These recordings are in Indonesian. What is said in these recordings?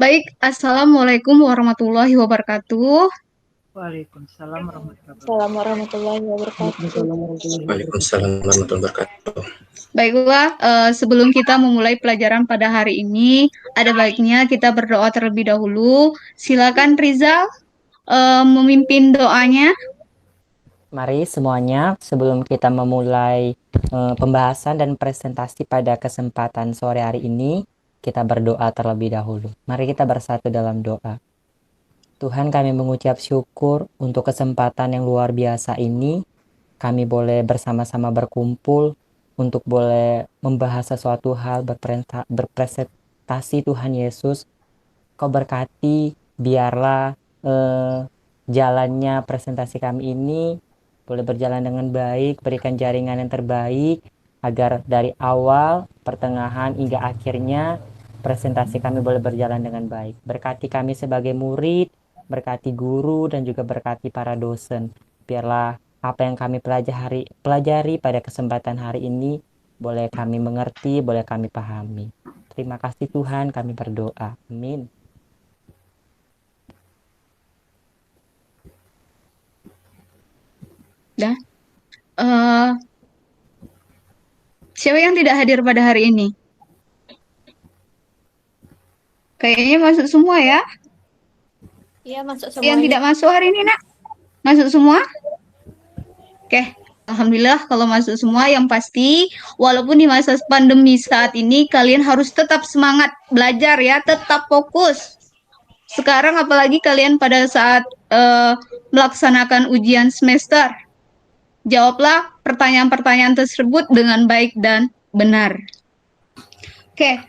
Baik, Assalamualaikum warahmatullahi wabarakatuh. Waalaikumsalam warahmatullahi wabarakatuh. Assalamualaikum warahmatullahi wabarakatuh. Waalaikumsalam warahmatullahi wabarakatuh. Baiklah, sebelum kita memulai pelajaran pada hari ini, ada baiknya kita berdoa terlebih dahulu. Silakan Rizal memimpin doanya. Mari semuanya, sebelum kita memulai pembahasan dan presentasi pada kesempatan sore hari ini, kita berdoa terlebih dahulu. Mari kita bersatu dalam doa. Tuhan, kami mengucap syukur untuk kesempatan yang luar biasa ini. Kami boleh bersama-sama berkumpul untuk boleh membahas sesuatu hal, berpresentasi Tuhan Yesus. Kau berkati, biarlah jalannya presentasi kami ini boleh berjalan dengan baik, berikan jaringan yang terbaik, agar dari awal, pertengahan, hingga akhirnya presentasi kami boleh berjalan dengan baik. Berkati kami sebagai murid, berkati guru, dan juga berkati para dosen. Biarlah apa yang kami pelajari pada kesempatan hari ini, boleh kami mengerti, boleh kami pahami. Terima kasih Tuhan, kami berdoa. Amin. Dah. Siapa yang tidak hadir pada hari ini? Kayaknya masuk semua ya. Iya, masuk Yang semuanya. tidak masuk hari ini, Nak? Masuk semua? Oke. Alhamdulillah kalau masuk semua. Yang pasti, walaupun di masa pandemi saat ini, kalian harus tetap semangat belajar ya, tetap fokus. Sekarang apalagi kalian pada saat melaksanakan ujian semester. Jawablah pertanyaan-pertanyaan tersebut dengan baik dan benar. Oke,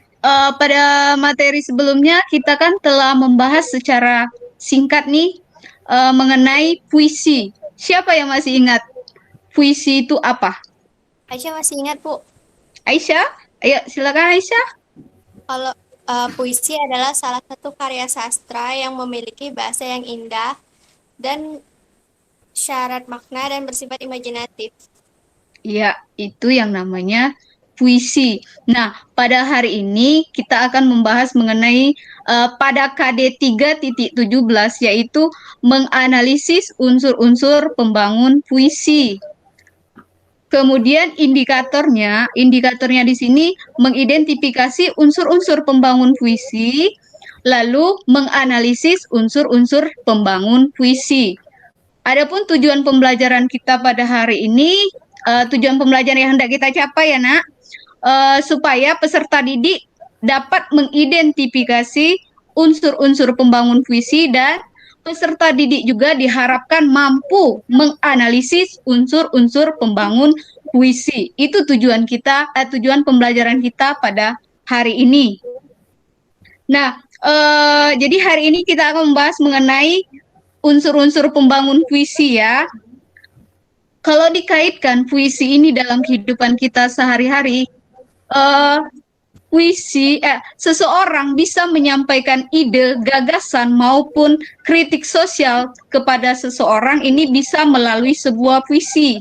pada materi sebelumnya kita kan telah membahas secara singkat nih mengenai puisi. Siapa yang masih ingat puisi itu apa? Aisyah masih ingat, Bu? Aisyah? Ayo silakan Aisyah. Kalau puisi adalah salah satu karya sastra yang memiliki bahasa yang indah dan syarat makna dan bersifat imajinatif. Ya, itu yang namanya puisi. Nah, pada hari ini kita akan membahas mengenai pada KD 3.17 yaitu menganalisis unsur-unsur pembangun puisi. Kemudian indikatornya di sini mengidentifikasi unsur-unsur pembangun puisi, lalu menganalisis unsur-unsur pembangun puisi. Adapun tujuan pembelajaran kita pada hari ini, tujuan pembelajaran yang hendak kita capai ya Nak, supaya peserta didik dapat mengidentifikasi unsur-unsur pembangun puisi dan peserta didik juga diharapkan mampu menganalisis unsur-unsur pembangun puisi. Itu tujuan kita, tujuan pembelajaran kita pada hari ini. Nah, jadi hari ini kita akan membahas mengenai unsur-unsur pembangun puisi ya. Kalau dikaitkan puisi ini dalam kehidupan kita sehari-hari, seseorang bisa menyampaikan ide, gagasan maupun kritik sosial kepada seseorang ini bisa melalui sebuah puisi.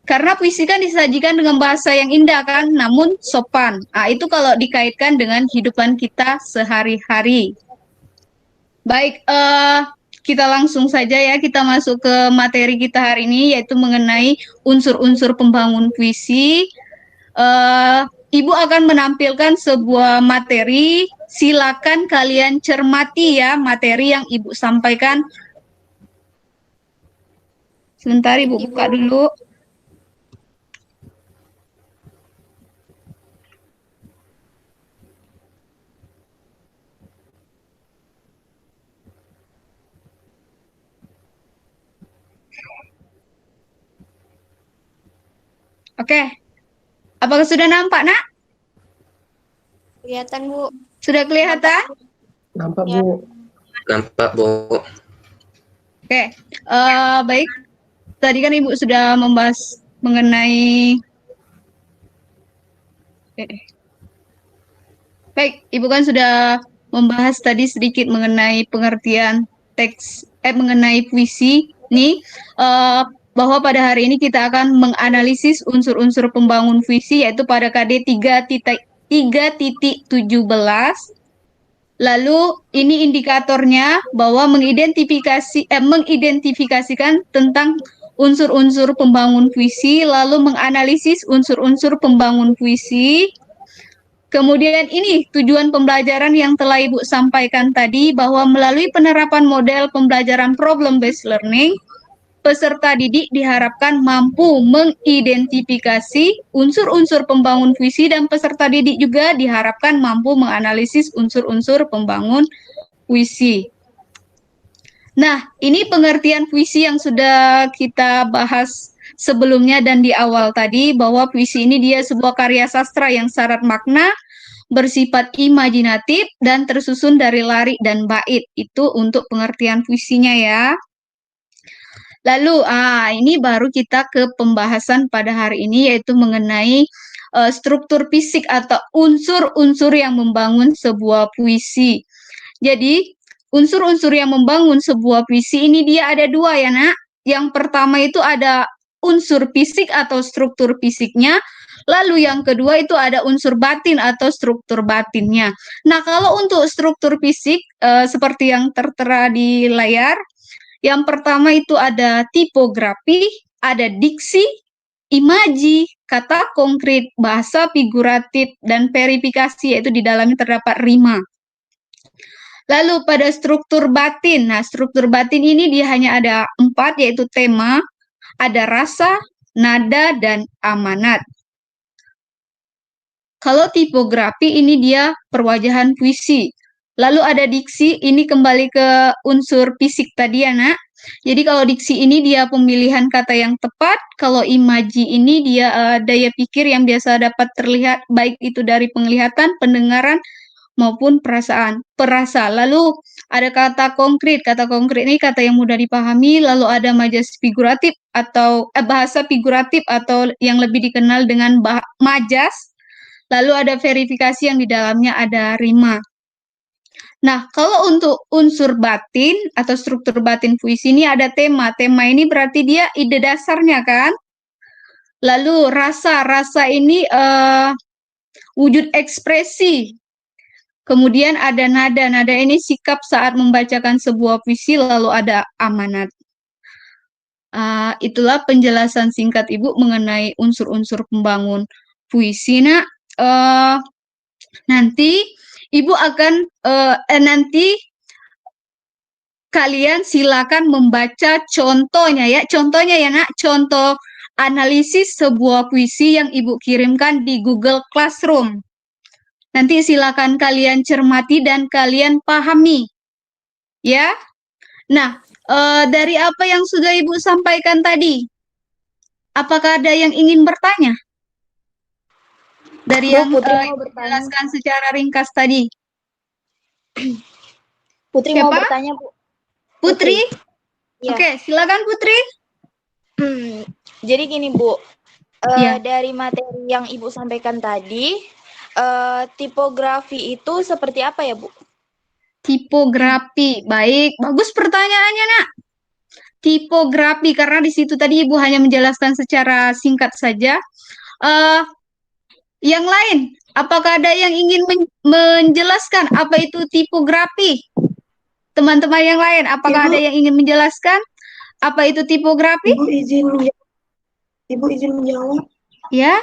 Karena puisi kan disajikan dengan bahasa yang indah kan, namun sopan. Itu kalau dikaitkan dengan kehidupan kita sehari-hari. Baik, kita langsung saja ya, kita masuk ke materi kita hari ini, yaitu mengenai unsur-unsur pembangun puisi. Ibu akan menampilkan sebuah materi, silakan kalian cermati ya materi yang Ibu sampaikan. Sebentar Ibu buka dulu. Oke, apakah sudah nampak, Nak? Kelihatan, Bu. Sudah kelihatan? Nampak, Ya. Bu. Nampak, Bu. Oke, baik. Tadi kan Ibu sudah membahas mengenai... Baik, Ibu kan sudah membahas tadi sedikit mengenai pengertian teks, mengenai puisi. Nih, bahwa pada hari ini kita akan menganalisis unsur-unsur pembangun puisi, yaitu pada KD 3.17. Lalu ini indikatornya bahwa mengidentifikasikan tentang unsur-unsur pembangun puisi, lalu menganalisis unsur-unsur pembangun puisi. Kemudian ini tujuan pembelajaran yang telah Ibu sampaikan tadi, bahwa melalui penerapan model pembelajaran problem-based learning, peserta didik diharapkan mampu mengidentifikasi unsur-unsur pembangun puisi, dan peserta didik juga diharapkan mampu menganalisis unsur-unsur pembangun puisi. Nah, ini pengertian puisi yang sudah kita bahas sebelumnya dan di awal tadi, bahwa puisi ini dia sebuah karya sastra yang syarat makna, bersifat imajinatif, dan tersusun dari larik dan bait. Itu untuk pengertian puisinya ya. Lalu, ini baru kita ke pembahasan pada hari ini, yaitu mengenai struktur fisik atau unsur-unsur yang membangun sebuah puisi. Jadi, unsur-unsur yang membangun sebuah puisi ini dia ada dua ya, Nak. Yang pertama itu ada unsur fisik atau struktur fisiknya, lalu yang kedua itu ada unsur batin atau struktur batinnya. Nah, kalau untuk struktur fisik, seperti yang tertera di layar, yang pertama itu ada tipografi, ada diksi, imaji, kata konkret, bahasa figuratif, dan verifikasi, yaitu di dalamnya terdapat rima. Lalu pada struktur batin, nah struktur batin ini dia hanya ada 4, yaitu tema, ada rasa, nada, dan amanat. Kalau tipografi ini dia perwajahan puisi. Lalu ada diksi, ini kembali ke unsur fisik tadi ya, Nak. Jadi kalau diksi ini dia pemilihan kata yang tepat, kalau imaji ini dia daya pikir yang biasa dapat terlihat baik itu dari penglihatan, pendengaran, maupun perasa. Lalu ada kata konkret ini kata yang mudah dipahami, lalu ada majas figuratif atau bahasa figuratif atau yang lebih dikenal dengan majas, lalu ada verifikasi yang di dalamnya ada rima. Nah, kalau untuk unsur batin atau struktur batin puisi ini ada tema ini berarti dia ide dasarnya kan. Lalu rasa ini wujud ekspresi. Kemudian ada nada ini sikap saat membacakan sebuah puisi, lalu ada amanat. Itulah penjelasan singkat Ibu mengenai unsur-unsur pembangun puisi. Nah, nanti Ibu akan nanti kalian silakan membaca contohnya ya. Contohnya ya, Nak, contoh analisis sebuah puisi yang Ibu kirimkan di Google Classroom. Nanti silakan kalian cermati dan kalian pahami. Ya. Nah, dari apa yang sudah Ibu sampaikan tadi, apakah ada yang ingin bertanya? Dari yang dijelaskan secara ringkas tadi. Putri Siapa? mau bertanya, Bu. Putri? Ya. Oke, silakan Putri. Jadi gini, Bu. Ya. Dari materi yang Ibu sampaikan tadi, tipografi itu seperti apa ya, Bu? Tipografi. Baik, bagus pertanyaannya, Nak. Tipografi, karena di situ tadi Ibu hanya menjelaskan secara singkat saja. Yang lain, apakah ada yang ingin menjelaskan apa itu tipografi? Teman-teman yang lain, apakah ada yang ingin menjelaskan apa itu tipografi? Ibu izin menjawab. Ya.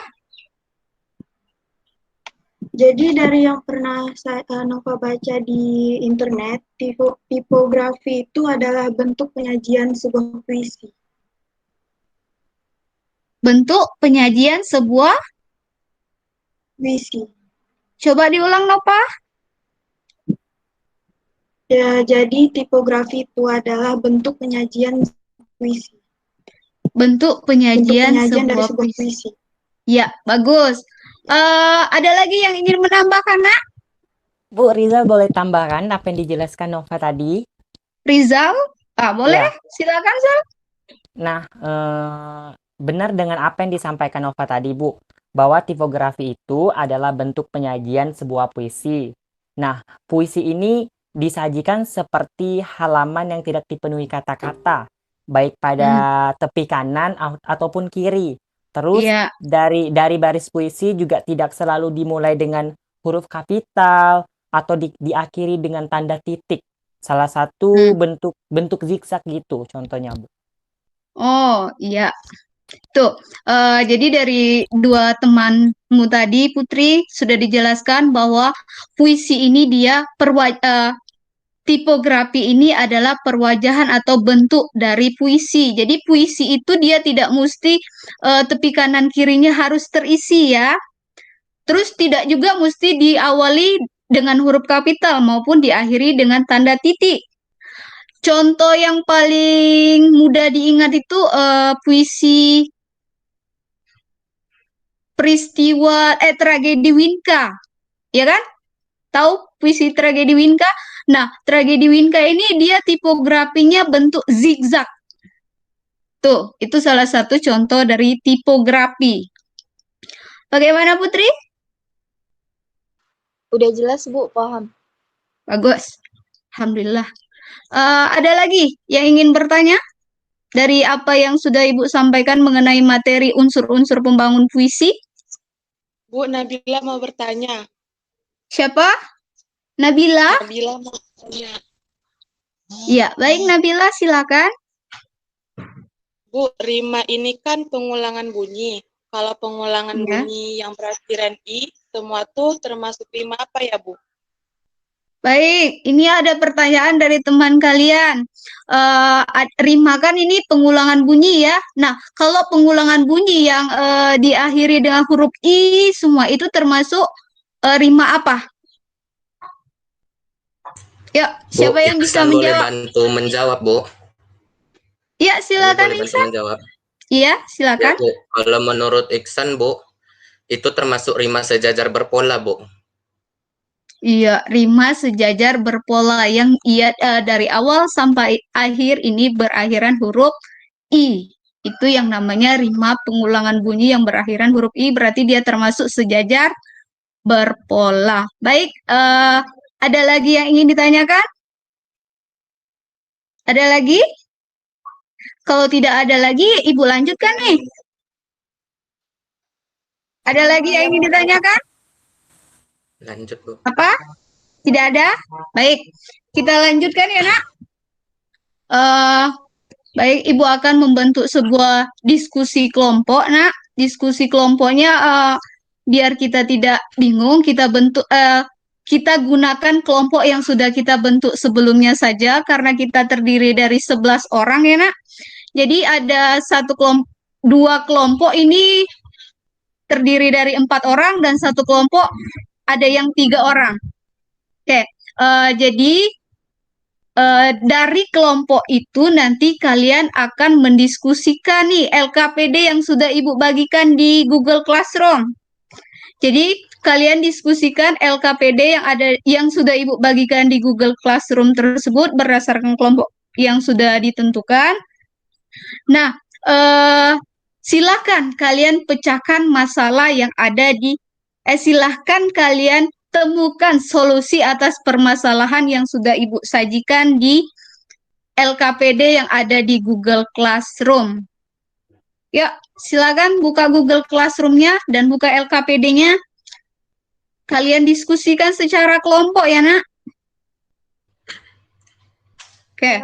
Jadi dari yang pernah Nova baca di internet, tipografi itu adalah bentuk penyajian sebuah puisi. Bentuk penyajian sebuah puisi. Coba diulang, Nova. Ya, jadi tipografi itu adalah bentuk penyajian puisi. Bentuk penyajian sebuah puisi. Ya, bagus. Ada lagi yang ingin menambahkan, Nak? Bu, Rizal boleh tambahkan apa yang dijelaskan Nova tadi? Rizal? Boleh. Ya. Silakan, Sal. Nah, benar dengan apa yang disampaikan Nova tadi, Bu. Bahwa tipografi itu adalah bentuk penyajian sebuah puisi. Nah, puisi ini disajikan seperti halaman yang tidak dipenuhi kata-kata, baik pada tepi kanan ataupun kiri. Terus dari baris puisi juga tidak selalu dimulai dengan huruf kapital, atau diakhiri dengan tanda titik. Salah satu bentuk zigzag gitu contohnya, Bu. Oh, iya. Tuh, jadi dari dua temanmu tadi, Putri, sudah dijelaskan bahwa puisi ini dia tipografi ini adalah perwajahan atau bentuk dari puisi. Jadi puisi itu dia tidak mesti tepi kanan kirinya harus terisi ya. Terus tidak juga mesti diawali dengan huruf kapital maupun diakhiri dengan tanda titik. Contoh yang paling mudah diingat itu puisi tragedi Winka, ya kan? Tahu puisi tragedi Winka? Nah, tragedi Winka ini dia tipografinya bentuk zigzag. Tuh, itu salah satu contoh dari tipografi. Bagaimana Putri? Udah jelas, Bu, paham. Bagus. Alhamdulillah. Ada lagi yang ingin bertanya? Dari apa yang sudah Ibu sampaikan mengenai materi unsur-unsur pembangun puisi? Bu, Nabila mau bertanya. Siapa? Nabila? Nabila mau bertanya. Ya, baik Nabila, silakan. Bu, rima ini kan pengulangan bunyi. Kalau pengulangan bunyi yang berakhiran i, semua tuh termasuk rima apa ya, Bu? Baik, ini ada pertanyaan dari teman kalian. Rima kan ini pengulangan bunyi ya. Nah, kalau pengulangan bunyi yang diakhiri dengan huruf i semua itu termasuk rima apa? Ya, siapa yang bisa Iksan boleh menjawab? bantu menjawab, Bu? Ya, silakan Boleh bantu Iksan. menjawab. Iya, silakan. Ya, Bu. Kalau menurut Iksan, Bu, itu termasuk rima sejajar berpola, Bu. Iya, rima sejajar berpola yang dari awal sampai akhir ini berakhiran huruf i. Itu yang namanya rima pengulangan bunyi yang berakhiran huruf i, berarti dia termasuk sejajar berpola. Baik, ada lagi yang ingin ditanyakan? Ada lagi? Kalau tidak ada lagi, Ibu lanjutkan nih. Ada lagi yang ingin ditanyakan? Lanjut, Bu. Apa? Tidak ada? Baik, kita lanjutkan ya, Nak. Baik, Ibu akan membentuk sebuah diskusi kelompok, Nak. Diskusi kelompoknya biar kita tidak bingung, kita gunakan kelompok yang sudah kita bentuk sebelumnya saja karena kita terdiri dari 11 orang ya, Nak. Jadi ada dua kelompok ini terdiri dari 4 orang dan satu kelompok ada yang 3 orang. Oke, jadi dari kelompok itu nanti kalian akan mendiskusikan nih LKPD yang sudah Ibu bagikan di Google Classroom. Jadi kalian diskusikan LKPD yang sudah Ibu bagikan di Google Classroom tersebut berdasarkan kelompok yang sudah ditentukan. Nah, silakan kalian pecahkan masalah yang ada silahkan kalian temukan solusi atas permasalahan yang sudah Ibu sajikan di LKPD yang ada di Google Classroom. Ya, silakan buka Google Classroom-nya dan buka LKPD-nya. Kalian diskusikan secara kelompok ya, Nak. Oke.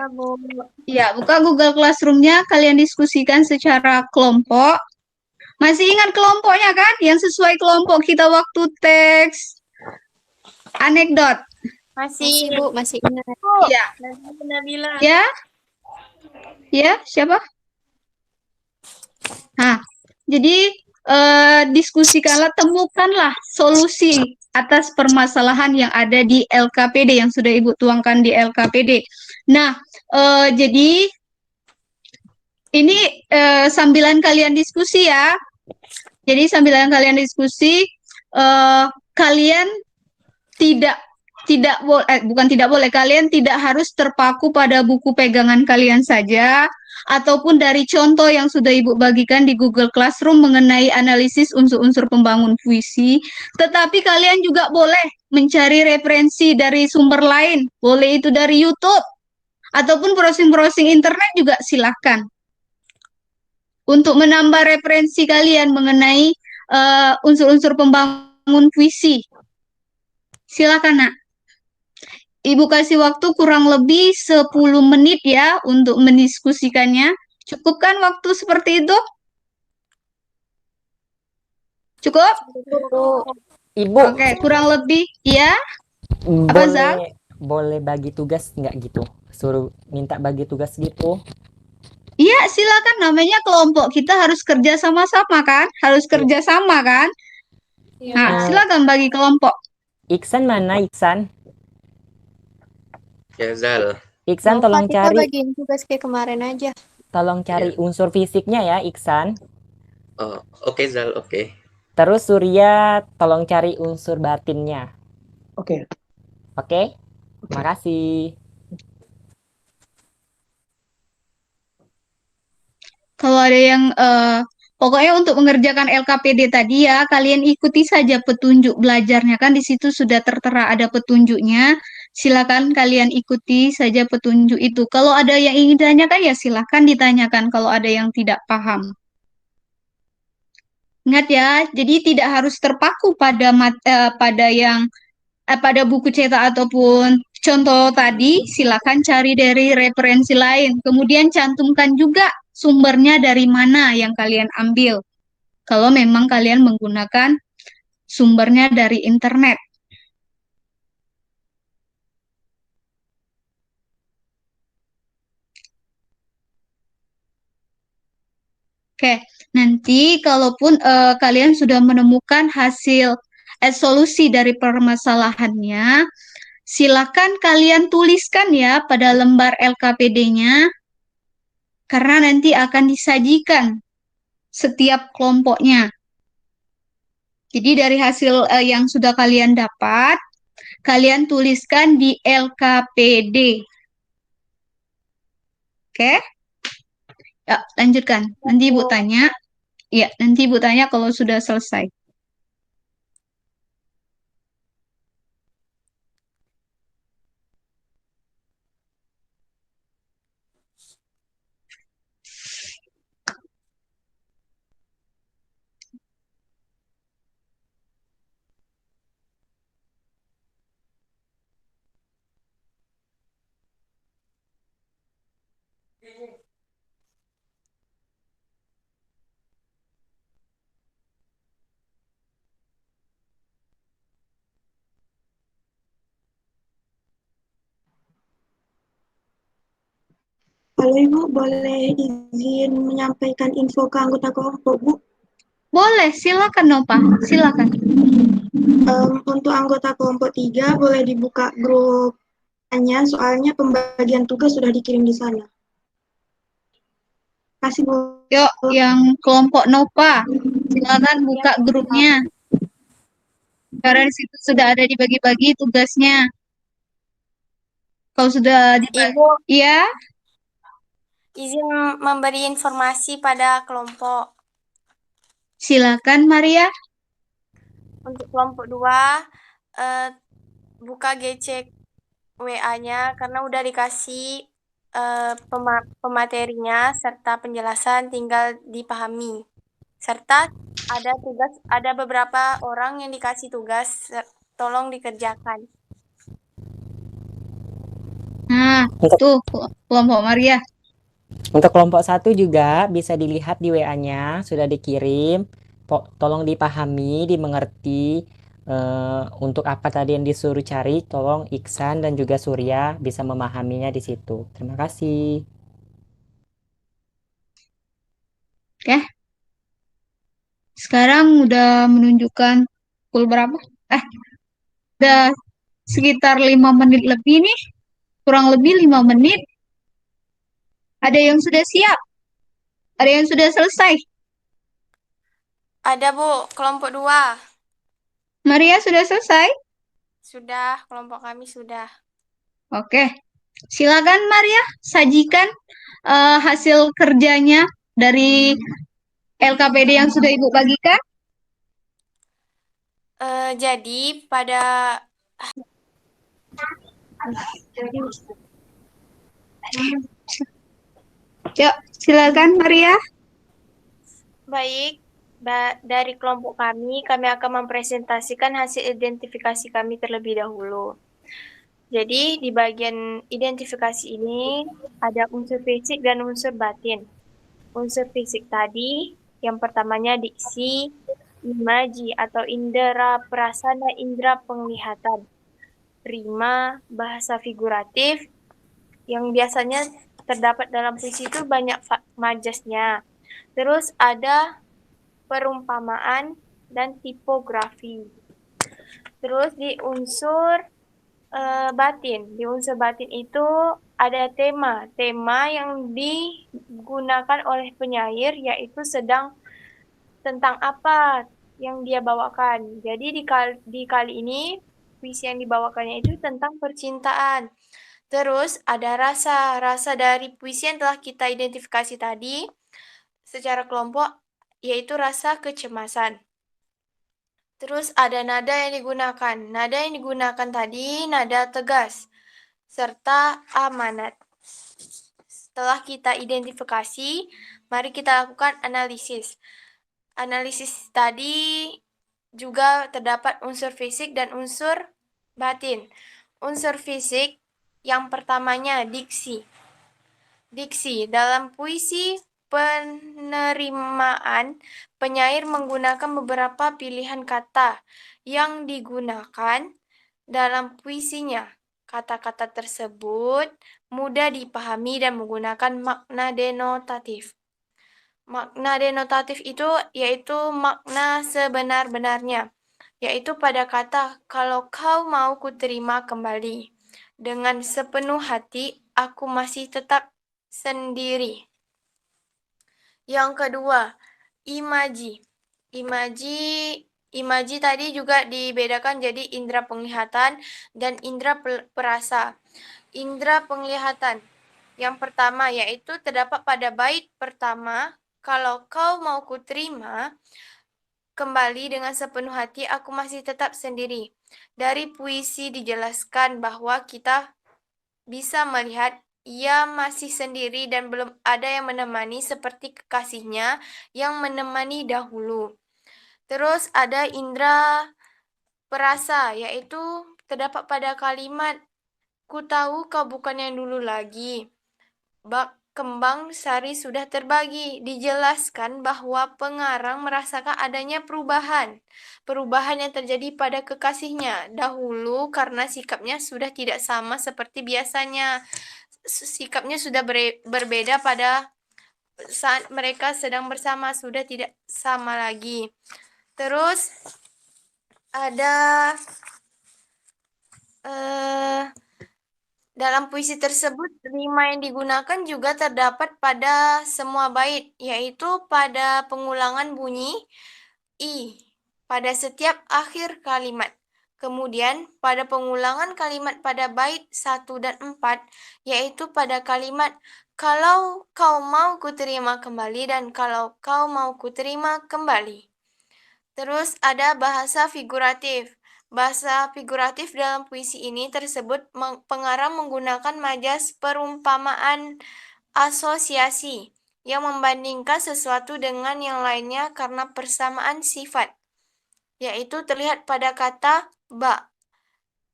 Ya, buka Google Classroom-nya, kalian diskusikan secara kelompok. Masih ingat kelompoknya kan? Yang sesuai kelompok kita waktu teks anekdot. Masih, Bu, masih ingat. Iya. Nabila. Ya? Ya, siapa? Nah, jadi diskusikanlah, temukanlah solusi atas permasalahan yang ada di LKPD yang sudah Ibu tuangkan di LKPD. Nah, jadi ini sambilan kalian diskusi ya. Jadi sambilan kalian diskusi, kalian kalian tidak harus terpaku pada buku pegangan kalian saja ataupun dari contoh yang sudah Ibu bagikan di Google Classroom mengenai analisis unsur-unsur pembangun puisi, tetapi kalian juga boleh mencari referensi dari sumber lain, boleh itu dari YouTube ataupun browsing-browsing internet juga silahkan. Untuk menambah referensi kalian mengenai unsur-unsur pembangun puisi. Silakan, Nak. Ibu kasih waktu kurang lebih 10 menit ya untuk mendiskusikannya. Cukup kan waktu seperti itu? Cukup? Ibu, Oke, kurang lebih ya. Apa, Zal? boleh bagi tugas nggak gitu? Suruh minta bagi tugas gitu. Iya, silakan. Namanya kelompok kita harus kerja sama-sama kan? Harus kerja sama kan? Nah, silakan bagi kelompok. Iksan mana Iksan? Ya, Zal. Iksan Nova, tolong kita cari bagiin tugas kayak kemarin aja. unsur fisiknya ya Iksan. Oh, oke, Zal, oke. Terus Surya tolong cari unsur batinnya. Oke. Oke? Makasih. Kalau ada yang pokoknya untuk mengerjakan LKPD tadi ya, kalian ikuti saja petunjuk belajarnya kan di situ sudah tertera ada petunjuknya. Silakan kalian ikuti saja petunjuk itu. Kalau ada yang ingin ditanyakan ya silakan ditanyakan kalau ada yang tidak paham. Ingat ya, jadi tidak harus terpaku pada pada buku cetak ataupun contoh tadi, silakan cari dari referensi lain. Kemudian cantumkan juga sumbernya dari mana yang kalian ambil. Kalau memang kalian menggunakan sumbernya dari internet. Oke, nanti kalaupun kalian sudah menemukan hasil solusi dari permasalahannya, silakan kalian tuliskan ya pada lembar LKPD-nya, karena nanti akan disajikan setiap kelompoknya. Jadi dari hasil yang sudah kalian dapat, kalian tuliskan di LKPD. Oke? Ya, lanjutkan. Nanti Ibu tanya. Ya, nanti Ibu tanya kalau sudah selesai. Halo Ibu, boleh izin menyampaikan info ke anggota kelompok, Bu? Boleh, silakan Nova. Silakan. Untuk anggota kelompok 3 boleh dibuka grupnya, soalnya pembagian tugas sudah dikirim di sana. Kasih Bu. Yuk, yang kelompok Nova, silakan buka grupnya. Karena di situ sudah ada dibagi-bagi tugasnya. Kalau sudah dibagi, Ibu, ya, izin memberi informasi pada kelompok. silakan Maria. Untuk kelompok 2, buka GC WA-nya karena udah dikasih pematerinya serta penjelasan, tinggal dipahami. Serta ada beberapa orang yang dikasih tugas, tolong dikerjakan. Nah, tuh kelompok Maria. Untuk kelompok 1 juga bisa dilihat di WA-nya sudah dikirim. Tolong dipahami, dimengerti untuk apa tadi yang disuruh cari. Tolong Iksan dan juga Surya bisa memahaminya di situ. Terima kasih. Oke. Sekarang udah menunjukkan pukul berapa? Udah sekitar 5 menit lebih nih. Kurang lebih 5 menit. Ada yang sudah siap? Ada yang sudah selesai? Ada Bu, kelompok 2. Maria sudah selesai? Sudah, kelompok kami sudah. Oke. Silakan Maria, sajikan hasil kerjanya dari LKPD yang sudah Ibu bagikan. Jadi pada Yuk, silakan Maria. baik, dari kelompok kami akan mempresentasikan hasil identifikasi kami terlebih dahulu. Jadi di bagian identifikasi ini ada unsur fisik dan unsur batin. Unsur fisik tadi yang pertamanya diksi, imaji atau indera prasana indera penglihatan. Rima, bahasa figuratif yang biasanya terdapat dalam puisi itu banyak majasnya. Terus ada perumpamaan dan tipografi. Terus di unsur batin. Di unsur batin itu ada tema. Tema yang digunakan oleh penyair yaitu sedang tentang apa yang dia bawakan. Jadi di kali ini puisi yang dibawakannya itu tentang percintaan. Terus ada rasa. Rasa dari puisi yang telah kita identifikasi tadi secara kelompok yaitu rasa kecemasan. Terus ada nada yang digunakan. Nada yang digunakan tadi nada tegas serta amanat. Setelah kita identifikasi, mari kita lakukan analisis. Analisis tadi juga terdapat unsur fisik dan unsur batin. Unsur fisik yang pertamanya diksi. Diksi dalam puisi penerimaan, penyair menggunakan beberapa pilihan kata yang digunakan dalam puisinya. Kata-kata tersebut mudah dipahami dan menggunakan makna denotatif. Makna denotatif itu yaitu makna sebenar-benarnya, yaitu pada kata kalau kau mau kuterima kembali. Dengan sepenuh hati aku masih tetap sendiri. Yang kedua, imaji. Imaji tadi juga dibedakan jadi indera penglihatan dan indera perasa. Indera penglihatan yang pertama yaitu terdapat pada bait pertama, kalau kau mau kuterima kembali dengan sepenuh hati aku masih tetap sendiri. Dari puisi dijelaskan bahwa kita bisa melihat ia masih sendiri dan belum ada yang menemani seperti kekasihnya yang menemani dahulu. Terus ada indera perasa, yaitu terdapat pada kalimat, ku tahu kau bukan yang dulu lagi. Bak kembang sari sudah terbagi. Dijelaskan bahwa pengarang merasakan adanya perubahan. Perubahan yang terjadi pada kekasihnya. Dahulu karena sikapnya sudah tidak sama seperti biasanya. Sikapnya sudah berbeda pada saat mereka sedang bersama, sudah tidak sama lagi. Terus ada dalam puisi tersebut, rima yang digunakan juga terdapat pada semua bait, yaitu pada pengulangan bunyi i pada setiap akhir kalimat. Kemudian pada pengulangan kalimat pada bait 1 dan 4, yaitu pada kalimat kalau kau mau kuterima kembali dan kalau kau mau kuterima kembali. Terus ada bahasa figuratif. Bahasa figuratif dalam puisi ini tersebut pengarang menggunakan majas perumpamaan asosiasi yang membandingkan sesuatu dengan yang lainnya karena persamaan sifat, yaitu terlihat pada kata ba.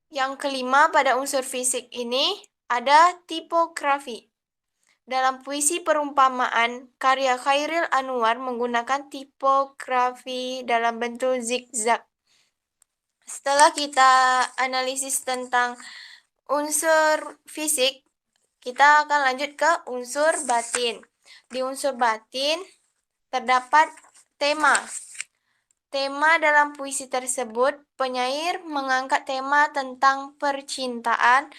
Yang kelima pada unsur fisik ini ada tipografi. Dalam puisi perumpamaan, karya Khairil Anwar menggunakan tipografi dalam bentuk zigzag. Setelah kita analisis tentang unsur fisik, kita akan lanjut ke unsur batin. Di unsur batin terdapat tema. Tema dalam puisi tersebut, penyair mengangkat tema tentang percintaan.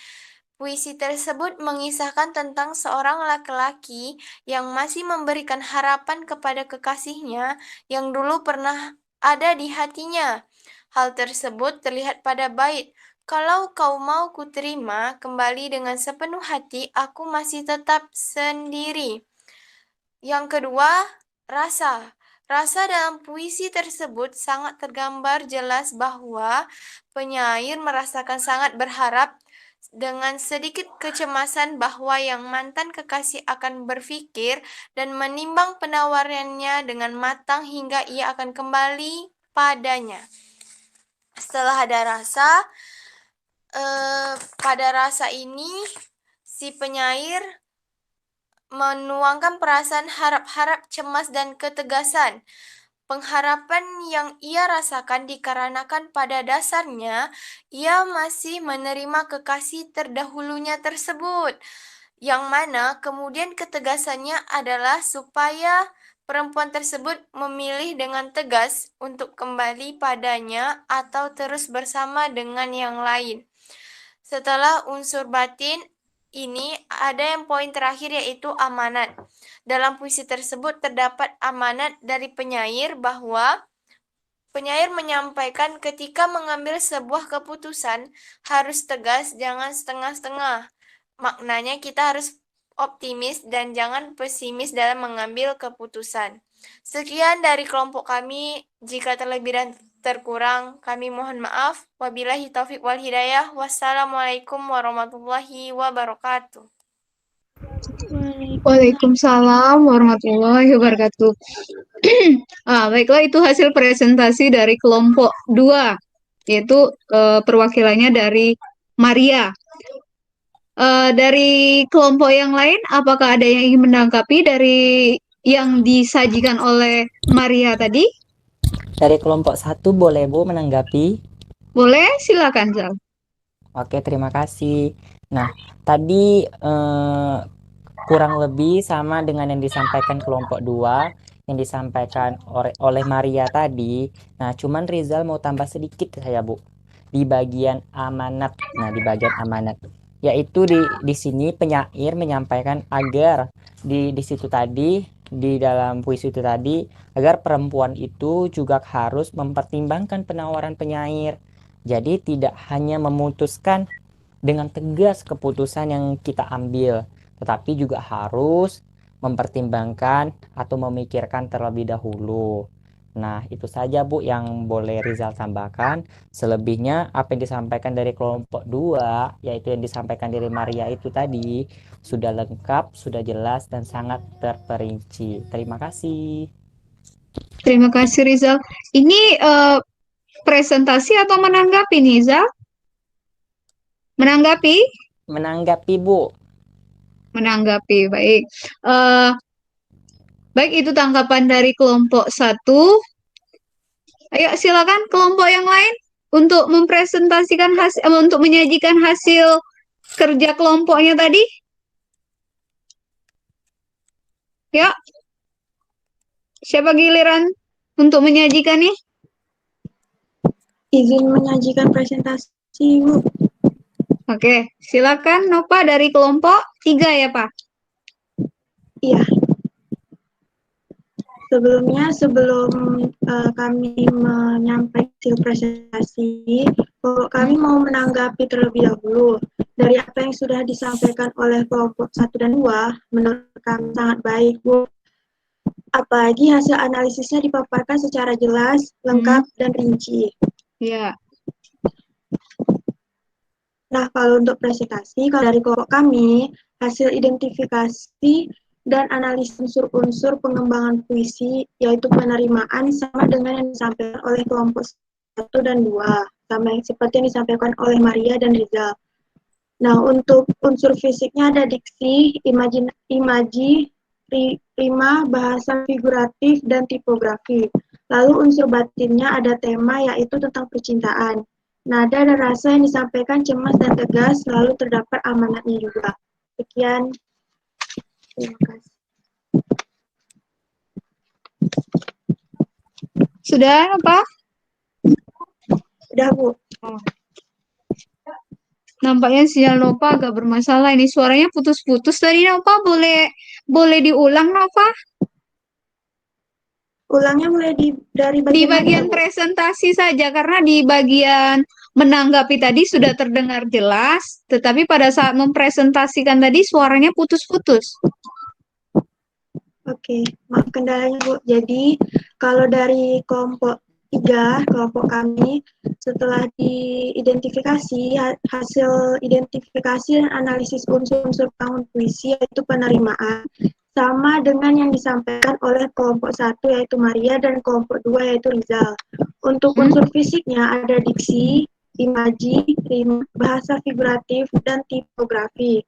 Puisi tersebut mengisahkan tentang seorang laki-laki yang masih memberikan harapan kepada kekasihnya yang dulu pernah ada di hatinya. Hal tersebut terlihat pada bait, kalau kau mau kuterima kembali dengan sepenuh hati, aku masih tetap sendiri. Yang kedua, rasa. Rasa dalam puisi tersebut sangat tergambar jelas bahwa penyair merasakan sangat berharap dengan sedikit kecemasan bahwa yang mantan kekasih akan berpikir dan menimbang penawarannya dengan matang hingga ia akan kembali padanya. Setelah ada rasa, pada rasa ini si penyair menuangkan perasaan harap-harap, cemas, dan ketegasan. Pengharapan yang ia rasakan dikarenakan pada dasarnya ia masih menerima kekasih terdahulunya tersebut, yang mana kemudian ketegasannya adalah supaya perempuan tersebut memilih dengan tegas untuk kembali padanya atau terus bersama dengan yang lain. Setelah unsur batin ini ada yang poin terakhir yaitu amanat. Dalam puisi tersebut terdapat amanat dari penyair bahwa penyair menyampaikan ketika mengambil sebuah keputusan harus tegas, jangan setengah-setengah. Maknanya kita harus optimis dan jangan pesimis dalam mengambil keputusan. Sekian dari kelompok kami. Jika terlebih dan terkurang, kami mohon maaf. Wabillahi taufik wal hidayah. Wassalamualaikum warahmatullahi wabarakatuh. Waalaikumsalam warahmatullahi wabarakatuh. Baiklah, itu hasil presentasi dari kelompok 2, yaitu perwakilannya dari Maria. Dari kelompok yang lain, apakah ada yang ingin menanggapi dari yang disajikan oleh Maria tadi? Dari kelompok 1 boleh Bu menanggapi? Boleh, silakan Zal. Oke, terima kasih. Nah, tadi kurang lebih sama dengan yang disampaikan kelompok 2, yang disampaikan oleh Maria tadi. Nah, cuman Rizal mau tambah sedikit saya, Bu. Di bagian amanat. Nah, di bagian amanat. Yaitu di sini penyair menyampaikan agar di situ tadi, di dalam puisi itu tadi, agar perempuan itu juga harus mempertimbangkan penawaran penyair. Jadi tidak hanya memutuskan dengan tegas keputusan yang kita ambil, tetapi juga harus mempertimbangkan atau memikirkan terlebih dahulu. Nah, itu saja Bu yang boleh Rizal tambahkan. Selebihnya apa yang disampaikan dari kelompok 2, yaitu yang disampaikan dari Maria itu tadi, sudah lengkap, sudah jelas, dan sangat terperinci. Terima kasih. Terima kasih Rizal. Ini presentasi atau menanggapi nih Zal? Menanggapi? Menanggapi Bu. Menanggapi, baik. Baik, itu tanggapan dari kelompok 1. Ayo silakan kelompok yang lain untuk mempresentasikan untuk menyajikan hasil kerja kelompoknya tadi. Ya. Siapa giliran untuk menyajikannya? Izin menyajikan presentasi, Bu. Oke, silakan Nova dari kelompok 3 ya, Pak. Iya. Sebelumnya, sebelum kami menyampaikan hasil presentasi, kami mau menanggapi terlebih dahulu. Dari apa yang sudah disampaikan oleh kelompok 1 dan 2, menurut kami sangat baik, Bu. Apalagi hasil analisisnya dipaparkan secara jelas, lengkap, dan rinci. Iya. Nah, kalau untuk presentasi, kalau dari kelompok kami, hasil identifikasi dan analisis unsur-unsur pengembangan puisi, yaitu penerimaan, sama dengan yang disampaikan oleh kelompok 1 dan 2, sama seperti yang disampaikan oleh Maria dan Rizal. Nah, untuk unsur fisiknya ada diksi, imaji, rima, bahasa figuratif, dan tipografi. Lalu unsur batinnya ada tema, yaitu tentang percintaan. Nada dan rasa yang disampaikan cemas dan tegas, lalu terdapat amanatnya juga. Sekian. Terima kasih. Sudah apa? Sudah, Bu. Nampaknya sinyal Nova agak bermasalah. Ini suaranya putus-putus tadi Nova. Boleh diulang Nova? Ulangnya mulai dari Di bagian bagian mana, Bu? presentasi saja, karena di bagian menanggapi tadi sudah terdengar jelas, tetapi pada saat mempresentasikan tadi suaranya putus-putus. Oke, maaf kendalanya, Bu. Jadi, kalau dari kelompok 3, kelompok kami, setelah diidentifikasi, hasil identifikasi dan analisis unsur-unsur bangun puisi, yaitu penerimaan, sama dengan yang disampaikan oleh kelompok 1, yaitu Maria, dan kelompok 2, yaitu Rizal. Untuk unsur fisiknya ada diksi, imaji, rima, bahasa figuratif, dan tipografi.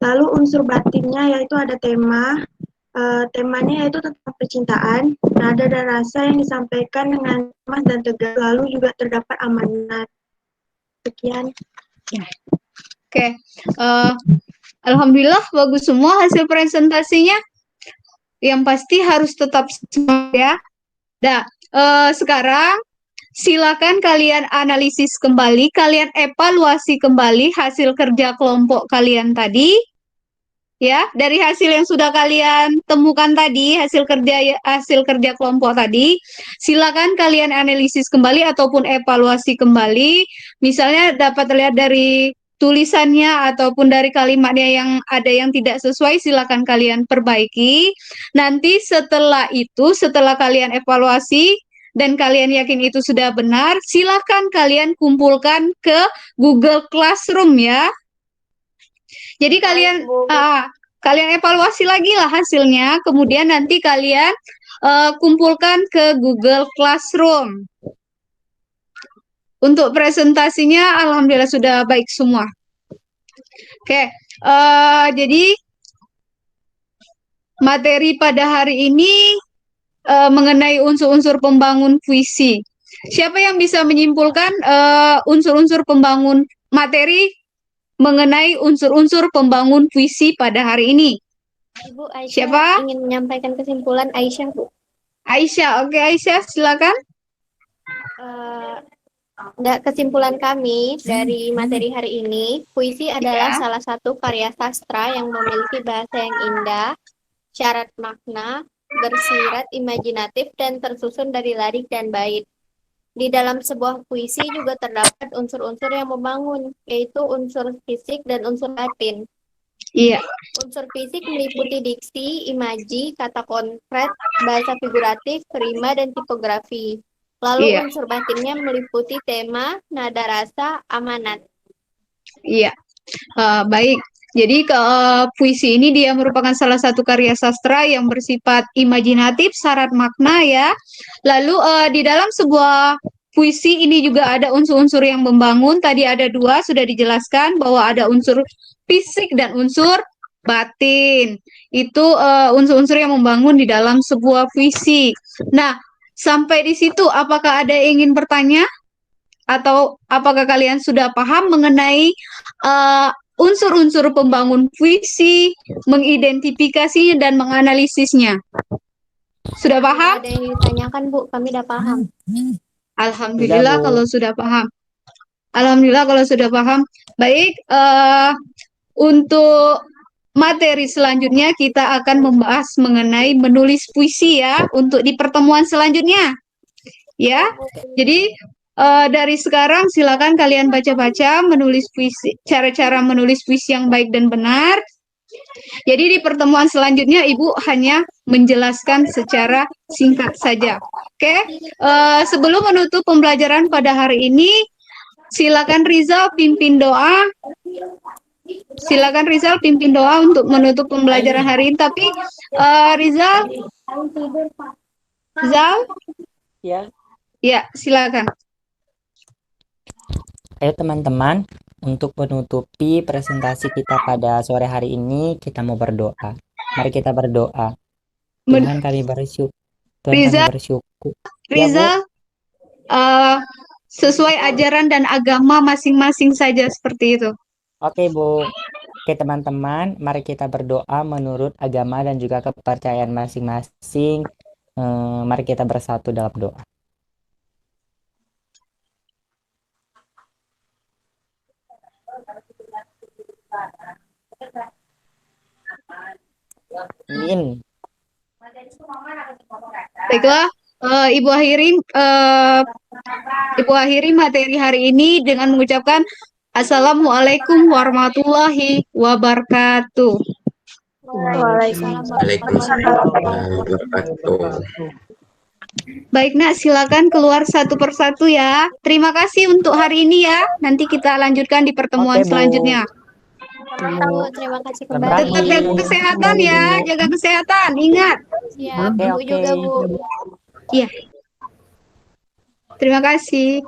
Lalu unsur batinnya yaitu ada tema, temanya yaitu tentang percintaan, nada dan rasa yang disampaikan dengan cemas dan tegas, lalu juga terdapat amanat. Sekian. Oke, alhamdulillah bagus semua hasil presentasinya. Yang pasti harus tetap semangat ya. Nah, sekarang silakan kalian analisis kembali, kalian evaluasi kembali hasil kerja kelompok kalian tadi. Ya, dari hasil yang sudah kalian temukan tadi, hasil kerja kelompok tadi, silakan kalian analisis kembali ataupun evaluasi kembali. Misalnya dapat terlihat dari tulisannya ataupun dari kalimatnya yang ada yang tidak sesuai, silakan kalian perbaiki. Nanti setelah itu, setelah kalian evaluasi dan kalian yakin itu sudah benar, silakan kalian kumpulkan ke Google Classroom ya. Jadi kalian evaluasi lagi lah hasilnya, kemudian nanti kalian kumpulkan ke Google Classroom. Untuk presentasinya, alhamdulillah sudah baik semua. Oke, jadi materi pada hari ini mengenai unsur-unsur pembangun puisi. Siapa yang bisa menyimpulkan unsur-unsur pembangun materi mengenai unsur-unsur pembangun puisi pada hari ini? Ibu Aisyah Siapa? ingin menyampaikan kesimpulan Aisyah, Bu. Aisyah, oke Aisyah, silakan. Kesimpulan kami dari materi hari ini, puisi adalah salah satu karya sastra yang memiliki bahasa yang indah, syarat makna, bersirat imajinatif, dan tersusun dari lirik dan bait. Di dalam sebuah puisi juga terdapat unsur-unsur yang membangun, yaitu unsur fisik dan unsur batin. Iya. Unsur fisik meliputi diksi, imaji, kata konkret, bahasa figuratif, rima, dan tipografi. Lalu unsur batinnya meliputi tema, nada rasa, amanat. Iya, baik. Jadi puisi ini dia merupakan salah satu karya sastra yang bersifat imajinatif, syarat makna ya. Lalu di dalam sebuah puisi ini juga ada unsur-unsur yang membangun. Tadi ada dua, sudah dijelaskan bahwa ada unsur fisik dan unsur batin. Itu unsur-unsur yang membangun di dalam sebuah puisi. Nah, sampai di situ apakah ada yang ingin bertanya? Atau apakah kalian sudah paham mengenai unsur-unsur pembangun puisi, mengidentifikasinya dan menganalisisnya? Sudah paham? Ada yang ditanyakan, Bu, kami sudah paham. Alhamdulillah Sudah, Bu. kalau sudah paham. Alhamdulillah kalau sudah paham. Baik, untuk materi selanjutnya kita akan membahas mengenai menulis puisi ya untuk di pertemuan selanjutnya. Ya. Jadi dari sekarang silakan kalian baca-baca menulis puisi, cara-cara menulis puisi yang baik dan benar. Jadi di pertemuan selanjutnya Ibu hanya menjelaskan secara singkat saja. Oke, sebelum menutup pembelajaran pada hari ini, silakan Rizal pimpin doa. Silakan Rizal pimpin doa untuk menutup pembelajaran hari ini. Tapi Rizal, Ya. ya silakan. Ayo teman-teman, untuk menutupi presentasi kita pada sore hari ini, kita mau berdoa. Mari kita berdoa. Tuhan kami bersyukur. Rizal, Ya, Bu. Sesuai ajaran dan agama masing-masing saja seperti itu. Oke, Bu. Oke, teman-teman, mari kita berdoa menurut agama dan juga kepercayaan masing-masing. Mari kita bersatu dalam doa. Amin. Baiklah, Ibu akhiri materi hari ini dengan mengucapkan Assalamualaikum warahmatullahi wabarakatuh. Waalaikumsalam warahmatullahi wabarakatuh. Baik Nak, silakan keluar satu persatu ya. Terima kasih untuk hari ini ya. Nanti kita lanjutkan di pertemuan Oke, Bu. selanjutnya. Terima kasih Selamat kembali. pagi. Jaga kesehatan ya, jaga kesehatan. Ingat. Siap, Oke, Ibu oke. juga, Bu. Iya. Terima kasih.